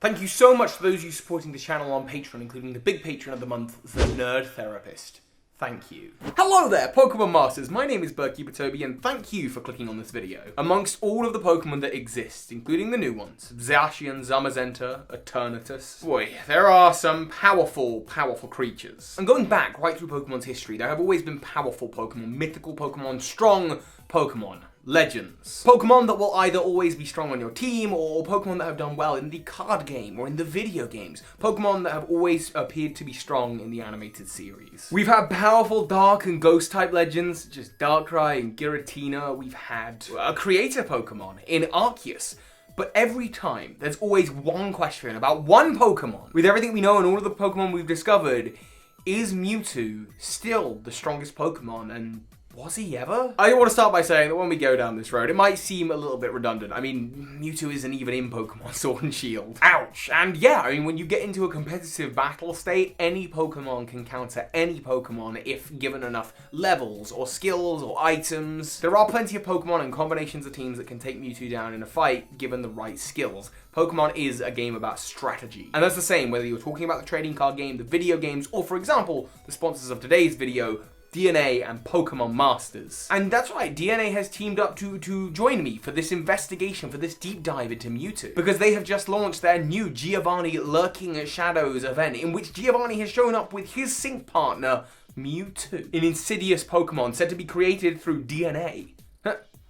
Thank you so much to those of you supporting the channel on Patreon, including the big patron of the month, the Nerd Therapist. Thank you. Hello there, Pokemon Masters. My name is Toby, and thank you for clicking on this video. Amongst all of the Pokemon that exist, including the new ones, Zacian, Zamazenta, Eternatus, boy, there are some powerful creatures. And going back right through Pokemon's history, there have always been powerful Pokemon, mythical Pokemon, strong Pokemon. Legends. Pokemon that will either always be strong on your team, or Pokemon that have done well in the card game or in the video games. Pokemon that have always appeared to be strong in the animated series. We've had powerful Dark and Ghost type legends, such as Darkrai and Giratina. We've had a creator Pokemon in Arceus. But every time, there's always one question about one Pokemon. With everything we know and all of the Pokemon we've discovered, is Mewtwo still the strongest Pokemon, and was he ever? I want to start by saying that when we go down this road, it might seem a little bit redundant. I mean, Mewtwo isn't even in Pokemon Sword and Shield. Ouch! And yeah, I mean, when you get into a competitive battle state, any Pokemon can counter any Pokemon if given enough levels, or skills, or items. There are plenty of Pokemon and combinations of teams that can take Mewtwo down in a fight, given the right skills. Pokemon is a game about strategy. And that's the same whether you're talking about the trading card game, the video games, or for example, the sponsors of today's video, DNA and Pokemon Masters. And that's right, DNA has teamed up to join me for this investigation, for this deep dive into Mewtwo. Because they have just launched their new Giovanni Lurking Shadows event, in which Giovanni has shown up with his sync partner, Mewtwo. An insidious Pokemon said to be created through DNA.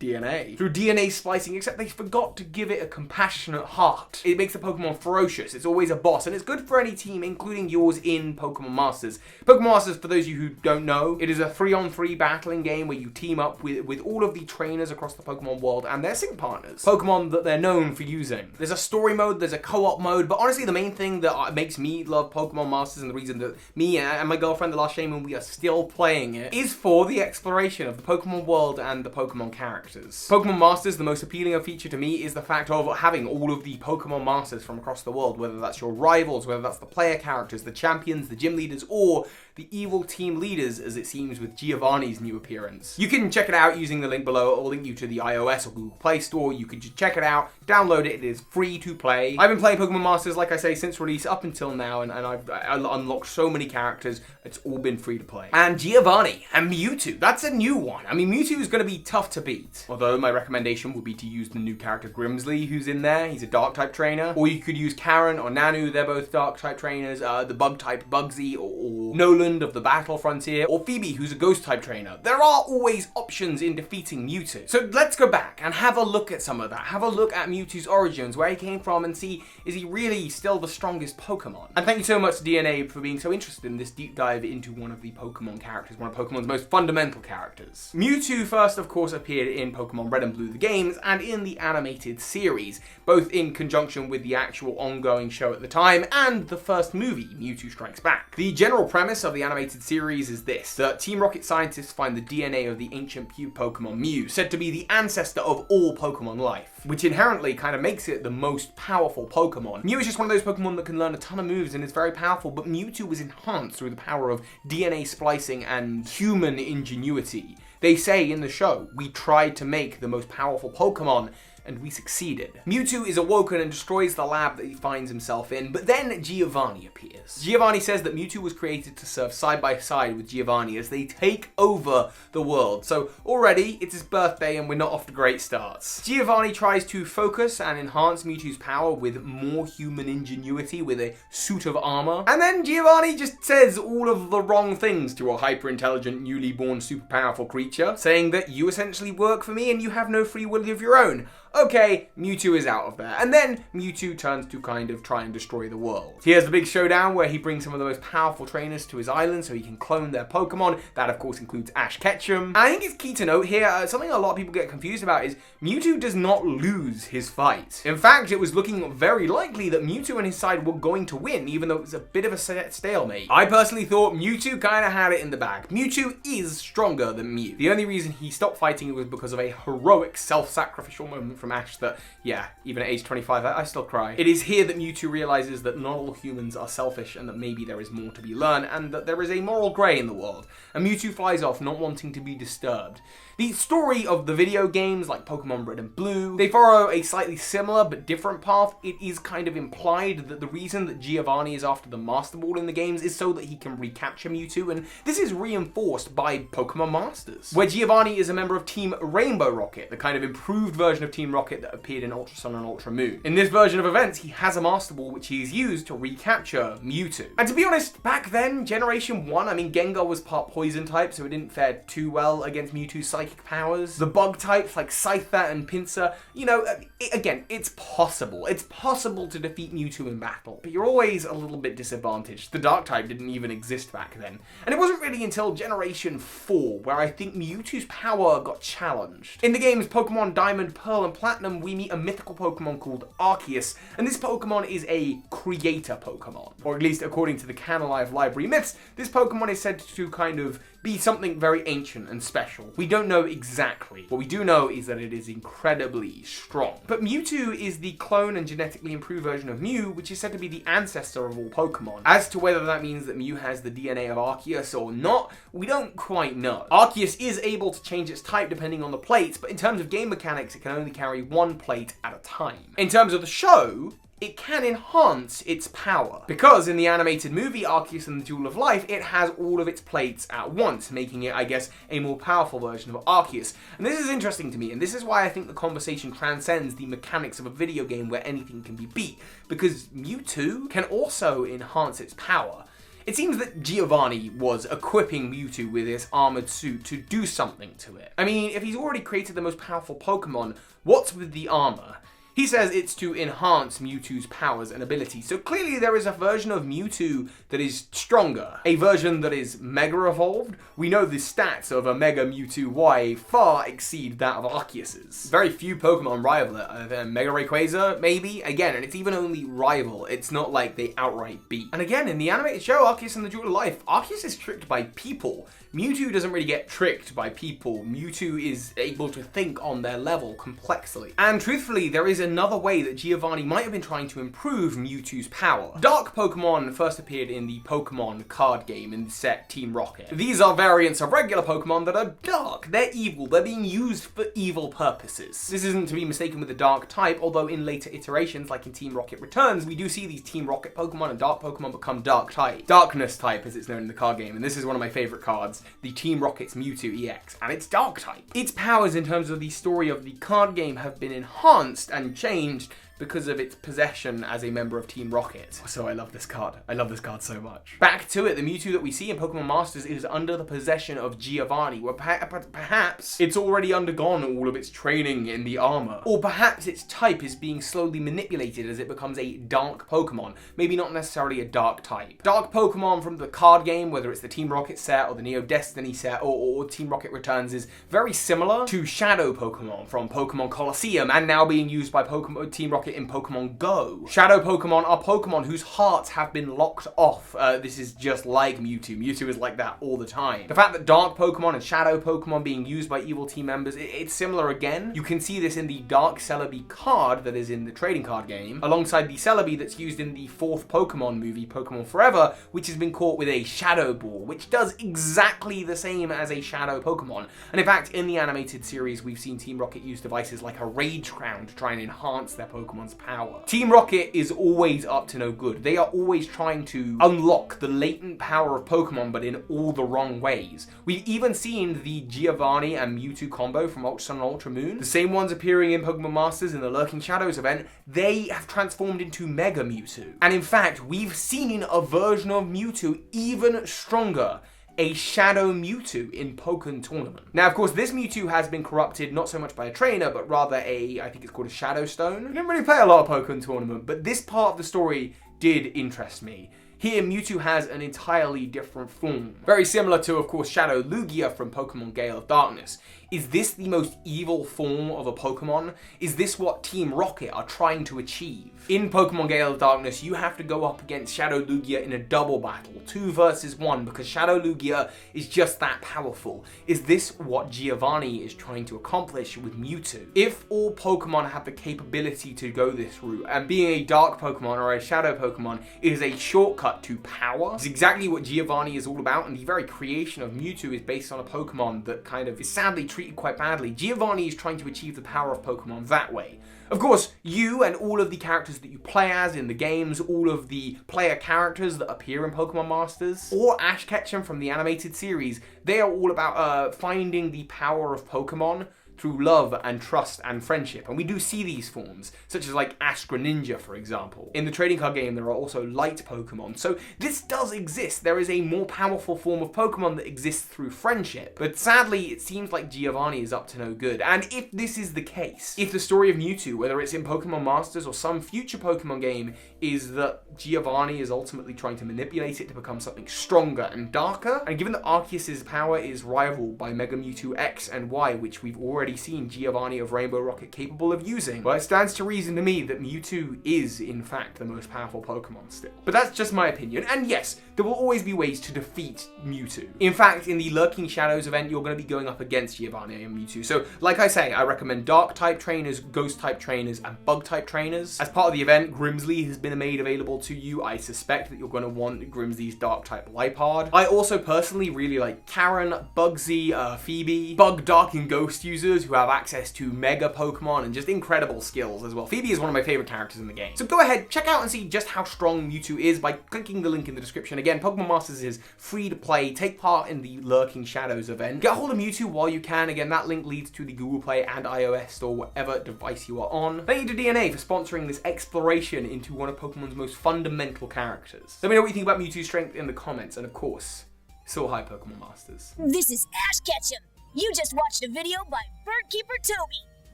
Through DNA splicing, except they forgot to give it a compassionate heart. It makes the Pokemon ferocious, it's always a boss, and it's good for any team, including yours in Pokemon Masters. Pokemon Masters, for those of you who don't know, it is a 3-on-3 battling game where you team up with all of the trainers across the Pokemon world and their sync partners. Pokemon that they're known for using. There's a story mode, there's a co-op mode, but honestly the main thing that makes me love Pokemon Masters, and the reason that me and my girlfriend, the Last Shaman, we are still playing it, is for the exploration of the Pokemon world and the Pokemon characters. Pokemon Masters, the most appealing feature to me is the fact of having all of the Pokemon Masters from across the world, whether that's your rivals, whether that's the player characters, the champions, the gym leaders, or the evil team leaders, as it seems with Giovanni's new appearance. You can check it out using the link below. I'll link you to the iOS or Google Play Store. You can just check it out, download it. It is free to play. I've been playing Pokemon Masters, like I say, since release up until now, and I've unlocked so many characters. It's all been free to play. And Giovanni and Mewtwo, that's a new one. I mean, Mewtwo is going to be tough to beat. Although my recommendation would be to use the new character Grimsley, who's in there. He's a dark type trainer. Or you could use Karen or Nanu. They're both dark type trainers. The bug type Bugsy, or Noland of the Battle Frontier, or Phoebe, who's a ghost type trainer. There are always options in defeating Mewtwo. So let's go back and have a look at some of that. Have a look at Mewtwo's origins, where he came from, and see, is he really still the strongest Pokemon? And thank you so much to DNA for being so interested in this deep dive into one of the Pokemon characters, one of Pokemon's most fundamental characters. Mewtwo first, of course, appeared in Pokemon Red and Blue, the games, and in the animated series, both in conjunction with the actual ongoing show at the time and the first movie, Mewtwo Strikes Back. The general premise of the animated series is this: that Team Rocket scientists find the DNA of the ancient Pokemon Mew, said to be the ancestor of all Pokemon life, which inherently kind of makes it the most powerful Pokemon. Mew is just one of those Pokemon that can learn a ton of moves and is very powerful, but Mewtwo was enhanced through the power of DNA splicing and human ingenuity. They say in the show, we tried to make the most powerful Pokemon, and we succeeded. Mewtwo is awoken and destroys the lab that he finds himself in, but then Giovanni appears. Giovanni says that Mewtwo was created to serve side by side with Giovanni as they take over the world. So already, it's his birthday and we're not off to great starts. Giovanni tries to focus and enhance Mewtwo's power with more human ingenuity, with a suit of armor. And then Giovanni just says all of the wrong things to a hyper-intelligent, newly born, super powerful creature, saying that you essentially work for me and you have no free will of your own. Okay, Mewtwo is out of there. And then Mewtwo turns to kind of try and destroy the world. Here's the big showdown where he brings some of the most powerful trainers to his island so he can clone their Pokemon. That, of course, includes Ash Ketchum. And I think it's key to note here, something a lot of people get confused about is Mewtwo does not lose his fight. In fact, it was looking very likely that Mewtwo and his side were going to win, even though it was a bit of a stalemate. I personally thought Mewtwo kind of had it in the bag. Mewtwo is stronger than Mew. The only reason he stopped fighting was because of a heroic self-sacrificial moment from Ash that, yeah, even at age 25, I still cry. It is here that Mewtwo realizes that not all humans are selfish and that maybe there is more to be learned and that there is a moral grey in the world. And Mewtwo flies off, not wanting to be disturbed. The story of the video games, like Pokemon Red and Blue, they follow a slightly similar but different path. It is kind of implied that the reason that Giovanni is after the Master Ball in the games is so that he can recapture Mewtwo, and this is reinforced by Pokemon Masters, where Giovanni is a member of Team Rainbow Rocket, the kind of improved version of Team Rocket that appeared in Ultra Sun and Ultra Moon. In this version of events, he has a Master Ball which he has used to recapture Mewtwo. And to be honest, back then, Generation 1, I mean, Gengar was part Poison type, so it didn't fare too well against Mewtwo's Psychic powers. The bug types like Scyther and Pinsir, you know, again, it's possible. It's possible to defeat Mewtwo in battle, but you're always a little bit disadvantaged. The Dark type didn't even exist back then. And it wasn't really until Generation 4 where I think Mewtwo's power got challenged. In the games Pokemon Diamond, Pearl, and Platinum, we meet a mythical Pokemon called Arceus, and this Pokemon is a creator Pokemon. Or at least according to the Canalive Library myths, this Pokemon is said to kind of be something very ancient and special. We don't know exactly. What we do know is that it is incredibly strong. But Mewtwo is the clone and genetically improved version of Mew, which is said to be the ancestor of all Pokemon. As to whether that means that Mew has the DNA of Arceus or not, we don't quite know. Arceus is able to change its type depending on the plates, but in terms of game mechanics, it can only carry one plate at a time. In terms of the show, it can enhance its power. Because in the animated movie Arceus and the Jewel of Life, it has all of its plates at once, making it, I guess, a more powerful version of Arceus. And this is interesting to me, and this is why I think the conversation transcends the mechanics of a video game where anything can be beat, because Mewtwo can also enhance its power. It seems that Giovanni was equipping Mewtwo with his armored suit to do something to it. I mean, if he's already created the most powerful Pokemon, what's with the armor? He says it's to enhance Mewtwo's powers and abilities, so clearly there is a version of Mewtwo that is stronger, a version that is Mega Evolved. We know the stats of a Mega Mewtwo Y far exceed that of Arceus's. Very few Pokemon rival it. Mega Rayquaza, maybe? Again, and it's even only rival, it's not like they outright beat. And again, in the animated show Arceus and the Jewel of Life, Arceus is tricked by people. Mewtwo doesn't really get tricked by people. Mewtwo is able to think on their level complexly. And truthfully, there is another way that Giovanni might have been trying to improve Mewtwo's power. Dark Pokemon first appeared in the Pokemon card game in the set Team Rocket. These are variants of regular Pokemon that are dark. They're evil. They're being used for evil purposes. This isn't to be mistaken with the Dark type, although in later iterations, like in Team Rocket Returns, we do see these Team Rocket Pokemon and Dark Pokemon become Dark type. Darkness type, as it's known in the card game, and this is one of my favorite cards, the Team Rocket's Mewtwo EX, and it's Dark type. Its powers in terms of the story of the card game have been enhanced and changed because of its possession as a member of Team Rocket. So I love this card. I love this card so much. Back to it, the Mewtwo that we see in Pokemon Masters is under the possession of Giovanni, where perhaps it's already undergone all of its training in the armor. Or perhaps its type is being slowly manipulated as it becomes a dark Pokemon, maybe not necessarily a dark type. Dark Pokemon from the card game, whether it's the Team Rocket set or the Neo Destiny set or Team Rocket Returns, is very similar to Shadow Pokemon from Pokemon Colosseum and now being used by Team Rocket in Pokemon Go. Shadow Pokemon are Pokemon whose hearts have been locked off. This is just like Mewtwo. Mewtwo is like that all the time. The fact that Dark Pokemon and Shadow Pokemon being used by evil team members, it's similar again. You can see this in the Dark Celebi card that is in the trading card game, alongside the Celebi that's used in the 4th Pokemon movie, Pokemon Forever, which has been caught with a Shadow Ball, which does exactly the same as a Shadow Pokemon. And in fact, in the animated series, we've seen Team Rocket use devices like a Rage Crown to try and enhance their Pokemon's power. Team Rocket is always up to no good. They are always trying to unlock the latent power of Pokemon, but in all the wrong ways. We've even seen the Giovanni and Mewtwo combo from Ultra Sun and Ultra Moon, the same ones appearing in Pokemon Masters in the Lurking Shadows event. They have transformed into Mega Mewtwo. And in fact, we've seen a version of Mewtwo even stronger, a Shadow Mewtwo in Pokken Tournament. Now, of course, this Mewtwo has been corrupted not so much by a trainer, but rather I think it's called a Shadow Stone. I didn't really play a lot of Pokken Tournament, but this part of the story did interest me. Here, Mewtwo has an entirely different form. Very similar to, of course, Shadow Lugia from Pokemon Gale of Darkness. Is this the most evil form of a Pokemon? Is this what Team Rocket are trying to achieve? In Pokemon Gale of Darkness, you have to go up against Shadow Lugia in a double battle, 2 versus 1, because Shadow Lugia is just that powerful. Is this what Giovanni is trying to accomplish with Mewtwo? If all Pokemon have the capability to go this route, and being a Dark Pokemon or a Shadow Pokemon is a shortcut to power, it's exactly what Giovanni is all about, and the very creation of Mewtwo is based on a Pokemon that kind of is sadly treated quite badly. Giovanni is trying to achieve the power of Pokemon that way. Of course, you and all of the characters that you play as in the games, all of the player characters that appear in Pokemon Masters, or Ash Ketchum from the animated series, they are all about finding the power of Pokemon through love and trust and friendship. And we do see these forms, such as like Ash Greninja, for example. In the trading card game, there are also light Pokemon. So this does exist. There is a more powerful form of Pokemon that exists through friendship. But sadly, it seems like Giovanni is up to no good. And if this is the case, if the story of Mewtwo, whether it's in Pokemon Masters or some future Pokemon game, is that Giovanni is ultimately trying to manipulate it to become something stronger and darker, and given that Arceus's power is rivaled by Mega Mewtwo X and Y, which we've already seen Giovanni of Rainbow Rocket capable of using, well, it stands to reason to me that Mewtwo is, in fact, the most powerful Pokemon still. But that's just my opinion, and yes, there will always be ways to defeat Mewtwo. In fact, in the Lurking Shadows event, you're going to be going up against Giovanni and Mewtwo. So, like I say, I recommend Dark-type trainers, Ghost-type trainers, and Bug-type trainers. As part of the event, Grimsley has been made available to you. I suspect that you're going to want Grimsley's Dark-type Lipard. I also personally really like Karen, Bugsy, Phoebe, Bug, Dark, and Ghost users who have access to Mega Pokemon and just incredible skills as well. Phoebe is one of my favorite characters in the game. So go ahead, check out and see just how strong Mewtwo is by clicking the link in the description. Again, Pokemon Masters is free to play. Take part in the Lurking Shadows event. Get a hold of Mewtwo while you can. Again, that link leads to the Google Play and iOS store, whatever device you are on. Thank you to DNA for sponsoring this exploration into one of Pokemon's most fundamental characters. Let me know what you think about Mewtwo's strength in the comments, and of course, so hi Pokemon Masters. This is Ash Ketchum. You just watched a video by Birdkeeper Toby.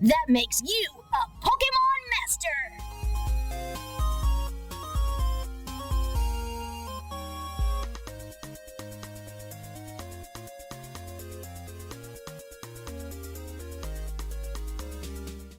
That makes you a Pokemon